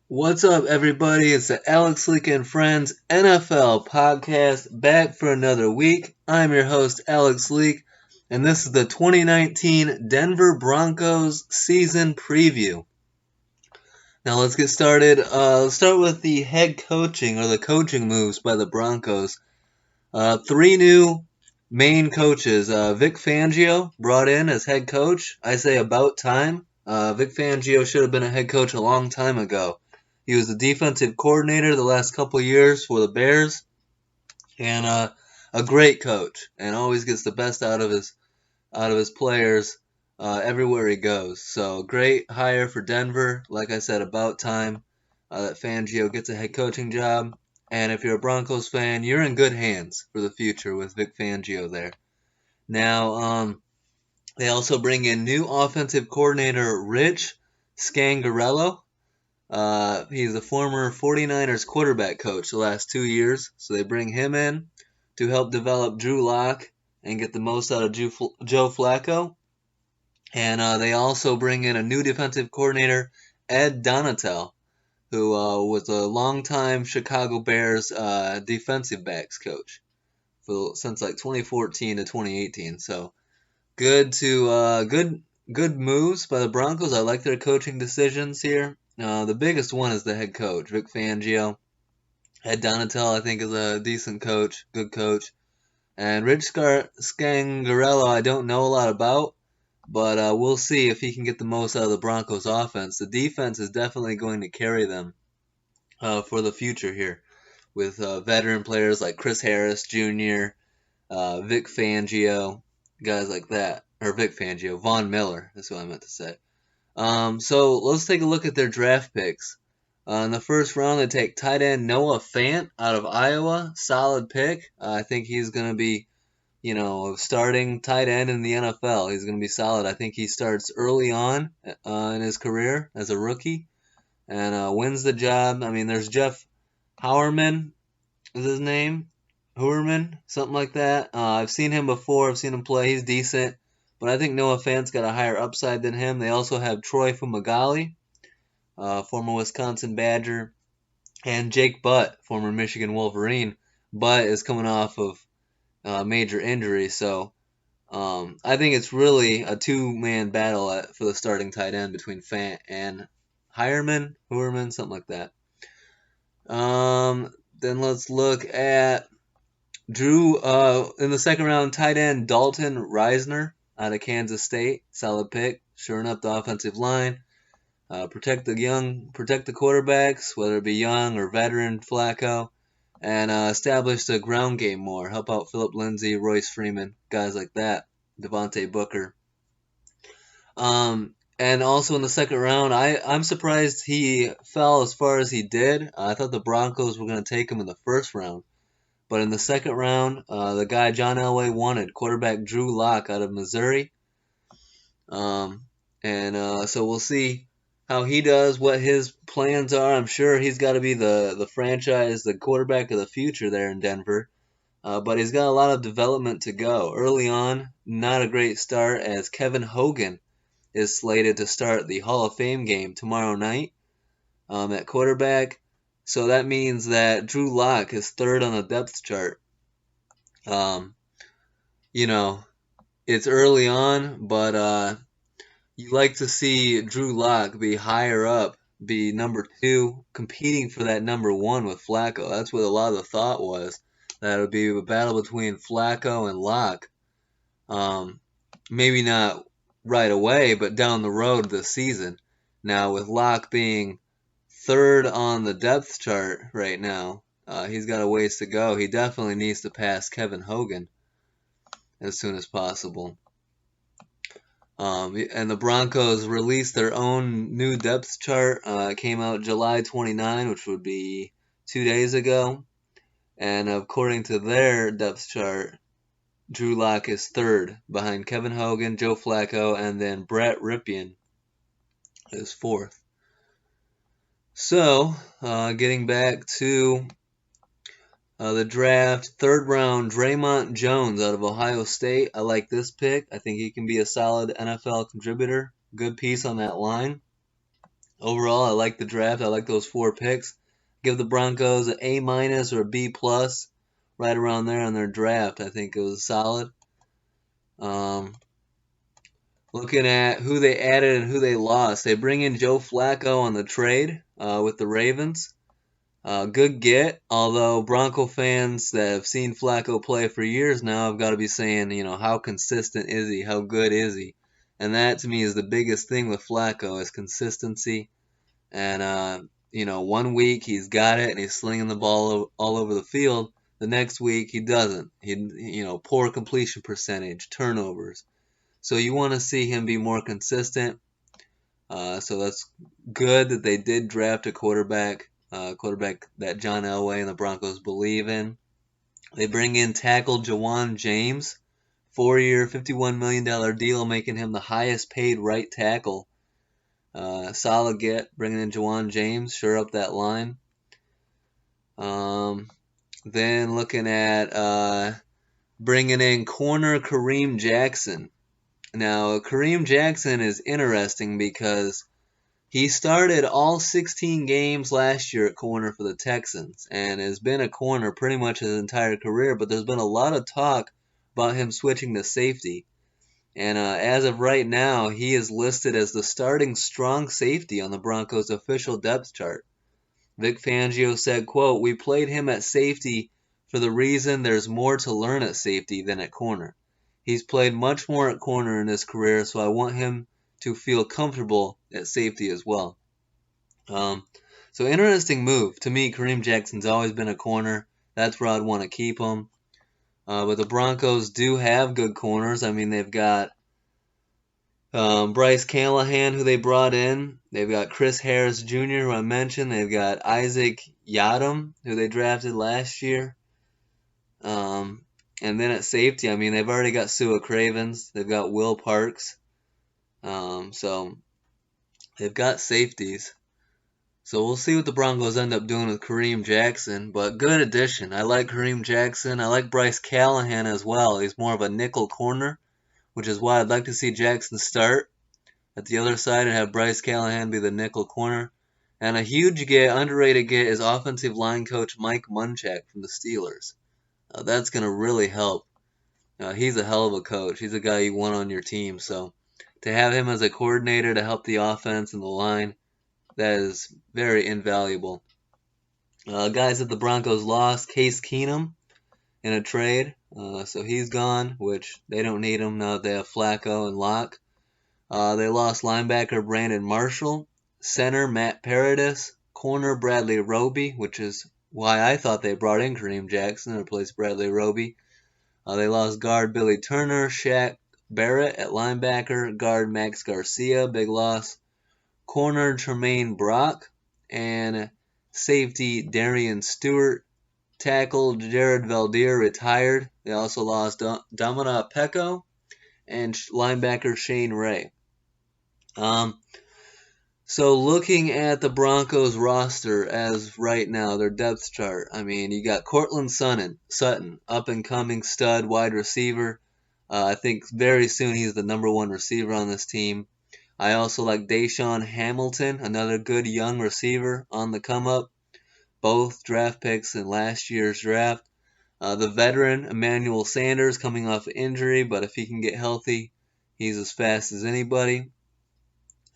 What's up, everybody? It's the Alex Leak and Friends NFL podcast back for another week. I'm your host, Alex Leak, and this is the 2019 Denver Broncos season preview. Now, let's get started. Let's start with the head coaching or the coaching moves by the Broncos. Three new main coaches. Vic Fangio brought in as head coach. I say about time. Vic Fangio should have been a head coach a long time ago. He was the defensive coordinator the last couple years for the Bears, and a great coach, and always gets the best out of his players everywhere he goes. So great hire for Denver. Like I said, about time that Fangio gets a head coaching job. And if you're a Broncos fan, you're in good hands for the future with Vic Fangio there. Now, they also bring in new offensive coordinator Rich Scangarello. He's a former 49ers quarterback coach the last 2 years, so they bring him in to help develop Drew Lock and get the most out of Joe Flacco. And they also bring in a new defensive coordinator, Ed Donatel, who was a longtime Chicago Bears defensive backs coach since like 2014 to 2018. So good moves by the Broncos. I like their coaching decisions here. The biggest one is the head coach, Vic Fangio. Ed Donatel, I think, is a decent coach, good coach. And Rich Scangarello, I don't know a lot about, but we'll see if he can get the most out of the Broncos offense. The defense is definitely going to carry them for the future here with veteran players like Chris Harris Jr., Vic Fangio, guys like that. Or Vic Fangio, Von Miller, that's what I meant to say. So let's take a look at their draft picks. In the first round, they take tight end Noah Fant out of Iowa. Solid pick. I think he's going to be, starting tight end in the NFL. He's going to be solid. I think he starts early on in his career as a rookie and wins the job. I mean, there's Jeff Howerman is his name. Howerman, something like that. I've seen him before. I've seen him play. He's decent. But I think Noah Fant's got a higher upside than him. They also have Troy Fumagalli, former Wisconsin Badger, and Jake Butt, former Michigan Wolverine. Butt is coming off of major injury, so I think it's really a two-man battle for the starting tight end between Fant and Howerman, something like that. Then let's look at Drew in the second round, tight end Dalton Reisner out of Kansas State. Solid pick. Shoring up the offensive line. Protect the quarterbacks, whether it be young or veteran Flacco, and establish the ground game more. Help out Philip Lindsay, Royce Freeman, guys like that. Devontae Booker. And also in the second round, I'm surprised he fell as far as he did. I thought the Broncos were going to take him in the first round. But in the second round, the guy John Elway wanted, quarterback Drew Lock out of Missouri. So we'll see how he does, what his plans are. I'm sure he's got to be the franchise, the quarterback of the future there in Denver. But he's got a lot of development to go. Early on, not a great start as Kevin Hogan is slated to start the Hall of Fame game tomorrow night at quarterback. So that means that Drew Lock is third on the depth chart. It's early on, but you like to see Drew Lock be higher up, be number 2, competing for that number 1 with Flacco. That's what a lot of the thought was, that it would be a battle between Flacco and Lock. Maybe not right away, but down the road this season. Now, with Lock being third on the depth chart right now, he's got a ways to go. He definitely needs to pass Kevin Hogan as soon as possible. And the Broncos released their own new depth chart. It came out July 29, which would be 2 days ago. And according to their depth chart, Drew Lock is third behind Kevin Hogan, Joe Flacco, and then Brett Ripien is fourth. So, getting back to the draft, third round, Draymond Jones out of Ohio State. I like this pick. I think he can be a solid NFL contributor. Good piece on that line. Overall, I like the draft. I like those four picks. Give the Broncos an A minus or a B plus, right around there on their draft. I think it was solid. Um, Looking at who they added and who they lost, they bring in Joe Flacco on the trade with the Ravens. Good get, although Bronco fans that have seen Flacco play for years now have got to be saying, how consistent is he? How good is he? And that to me is the biggest thing with Flacco is consistency. And, 1 week he's got it and he's slinging the ball all over the field. The next week he doesn't. Poor completion percentage, turnovers. So you want to see him be more consistent. So that's good that they did draft a quarterback that John Elway and the Broncos believe in. They bring in tackle Jawan James, 4-year, $51 million deal, making him the highest paid right tackle. Solid get, bringing in Jawan James, sure up that line. Then looking at bringing in corner Kareem Jackson. Now, Kareem Jackson is interesting because he started all 16 games last year at corner for the Texans and has been a corner pretty much his entire career, but there's been a lot of talk about him switching to safety. And as of right now, he is listed as the starting strong safety on the Broncos' official depth chart. Vic Fangio said, quote, "We played him at safety for the reason there's more to learn at safety than at corner. He's played much more at corner in his career, so I want him to feel comfortable at safety as well." So interesting move. To me, Kareem Jackson's always been a corner. That's where I'd want to keep him. But the Broncos do have good corners. I mean, they've got Bryce Callahan, who they brought in. They've got Chris Harris Jr., who I mentioned. They've got Isaac Yiadom, who they drafted last year. And then at safety, I mean, they've already got Sua Cravens. They've got Will Parks. So they've got safeties. So we'll see what the Broncos end up doing with Kareem Jackson. But good addition. I like Kareem Jackson. I like Bryce Callahan as well. He's more of a nickel corner, which is why I'd like to see Jackson start at the other side and have Bryce Callahan be the nickel corner. And a huge get, underrated get, is offensive line coach Mike Munchak from the Steelers. That's going to really help. He's a hell of a coach. He's a guy you want on your team. So to have him as a coordinator to help the offense and the line, that is very invaluable. Guys that the Broncos lost, Case Keenum in a trade. So he's gone, which they don't need him now that they have Flacco and Locke. They lost linebacker Brandon Marshall, center Matt Paradis, corner Bradley Roby, which is why I thought they brought in Kareem Jackson to replace Bradley Roby. They lost guard Billy Turner, Shaq Barrett at linebacker, guard Max Garcia, big loss, corner Tremaine Brock, and safety Darian Stewart. Tackle Jared Valdir retired. They also lost Domina Pecco and linebacker Shane Ray. So looking at the Broncos roster as right now, their depth chart, I mean, you got Cortland Sutton, up-and-coming stud wide receiver. I think very soon he's the number one receiver on this team. I also like Deshaun Hamilton, another good young receiver on the come-up. Both draft picks in last year's draft. The veteran Emmanuel Sanders coming off injury, but if he can get healthy, he's as fast as anybody.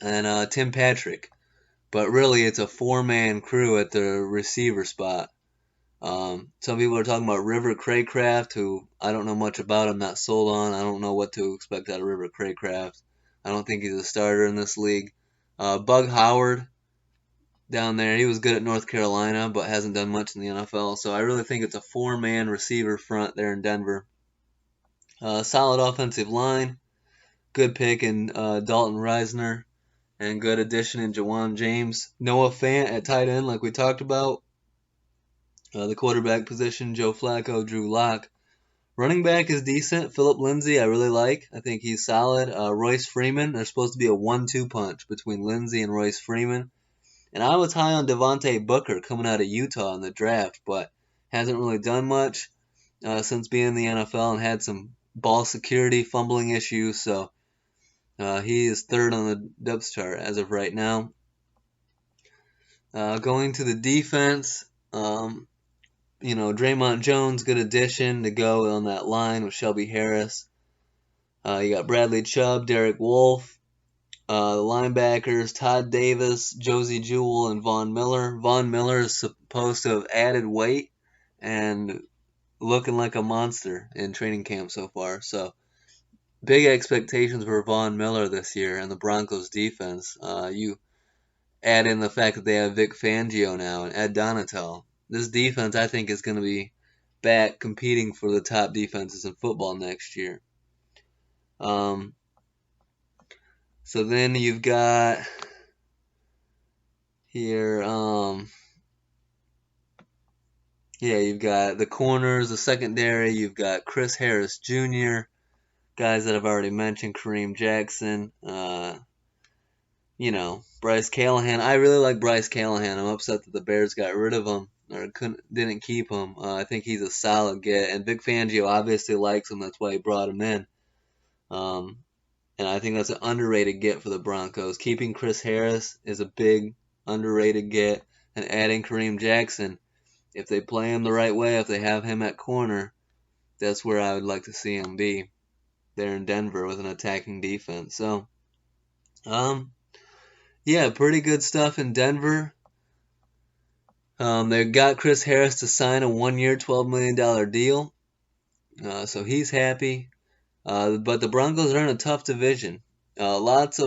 And Tim Patrick. But really, it's a four-man crew at the receiver spot. Some people are talking about River Craycraft, who I don't know much about. I'm not sold on. I don't know what to expect out of River Craycraft. I don't think he's a starter in this league. Bug Howard down there, he was good at North Carolina, but hasn't done much in the NFL. So I really think it's a four-man receiver front there in Denver. Solid offensive line. Good pick in Dalton Reisner. And good addition in Jawan James. Noah Fant at tight end, like we talked about. The quarterback position, Joe Flacco, Drew Lock. Running back is decent. Philip Lindsay, I really like. I think he's solid. Royce Freeman, there's supposed to be a 1-2 punch between Lindsay and Royce Freeman. And I was high on Devontae Booker coming out of Utah in the draft, but hasn't really done much since being in the NFL and had some ball security, fumbling issues. So he is third on the depth chart as of right now. Going to the defense, Draymond Jones, good addition to go on that line with Shelby Harris. You got Bradley Chubb, Derek Wolfe. The linebackers, Todd Davis, Josie Jewell, and Von Miller. Von Miller is supposed to have added weight and looking like a monster in training camp so far. So big expectations for Von Miller this year and the Broncos defense. You add in the fact that they have Vic Fangio now and Ed Donatel. This defense, I think, is going to be back competing for the top defenses in football next year. So then you've got here, you've got the corners, the secondary. You've got Chris Harris Jr., guys that I've already mentioned, Kareem Jackson, Bryce Callahan. I really like Bryce Callahan. I'm upset that the Bears got rid of him or didn't keep him. I think he's a solid get, and Vic Fangio obviously likes him. That's why he brought him in. And I think that's an underrated get for the Broncos. Keeping Chris Harris is a big underrated get, and adding Kareem Jackson, if they play him the right way, if they have him at corner, that's where I would like to see him be there in Denver with an attacking defense. So, pretty good stuff in Denver. They got Chris Harris to sign a 1-year, $12 million deal, so he's happy. But the Broncos are in a tough division. They lost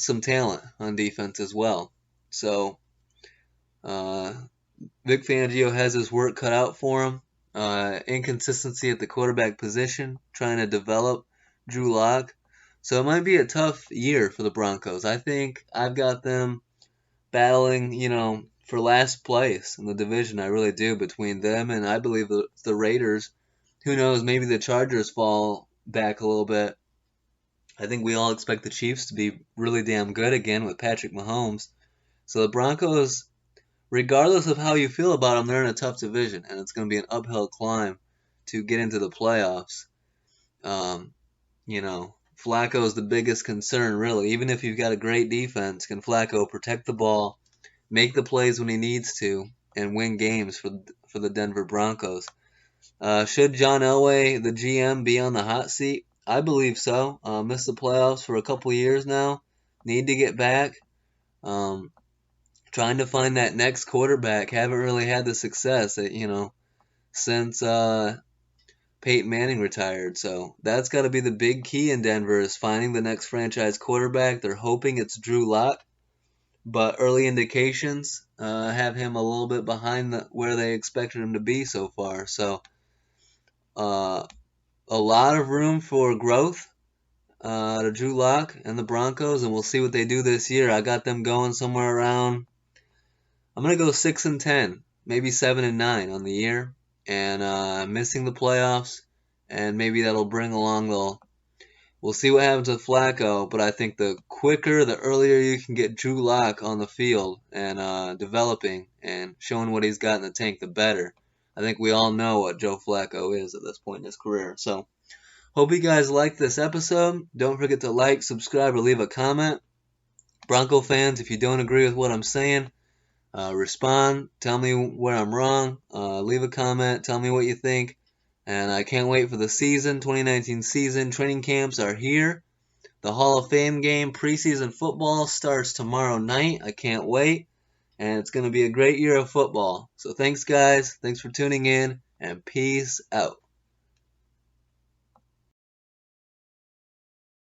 some talent on defense as well. So, Vic Fangio has his work cut out for him. Inconsistency at the quarterback position, trying to develop Drew Lock. So it might be a tough year for the Broncos. I think I've got them battling, for last place in the division. I really do, between them and I believe the Raiders. Who knows, maybe the Chargers fall back a little bit. I think we all expect the Chiefs to be really damn good again with Patrick Mahomes. So the Broncos, regardless of how you feel about them, they're in a tough division, and it's going to be an uphill climb to get into the playoffs. Flacco is the biggest concern, really. Even if you've got a great defense, can Flacco protect the ball, make the plays when he needs to, and win games for the Denver Broncos? Should John Elway, the GM, be on the hot seat? I believe so. Missed the playoffs for a couple years now. Need to get back. Trying to find that next quarterback. Haven't really had the success since Peyton Manning retired. So that's got to be the big key in Denver, is finding the next franchise quarterback. They're hoping it's Drew Lock, but early indications have him a little bit behind where they expected him to be so far. So a lot of room for growth to Drew Lock and the Broncos, and we'll see what they do this year. I got them going somewhere around, I'm going to go 6-10, maybe 7-9 on the year, and missing the playoffs, and maybe that'll bring along we'll see what happens with Flacco, but I think the earlier you can get Drew Lock on the field and developing and showing what he's got in the tank, the better. I think we all know what Joe Flacco is at this point in his career. So, hope you guys liked this episode. Don't forget to like, subscribe, or leave a comment. Bronco fans, if you don't agree with what I'm saying, respond. Tell me where I'm wrong. Leave a comment. Tell me what you think. And I can't wait for the season, 2019 season. Training camps are here. The Hall of Fame game, preseason football, starts tomorrow night. I can't wait. And it's going to be a great year of football. So thanks, guys. Thanks for tuning in, and peace out.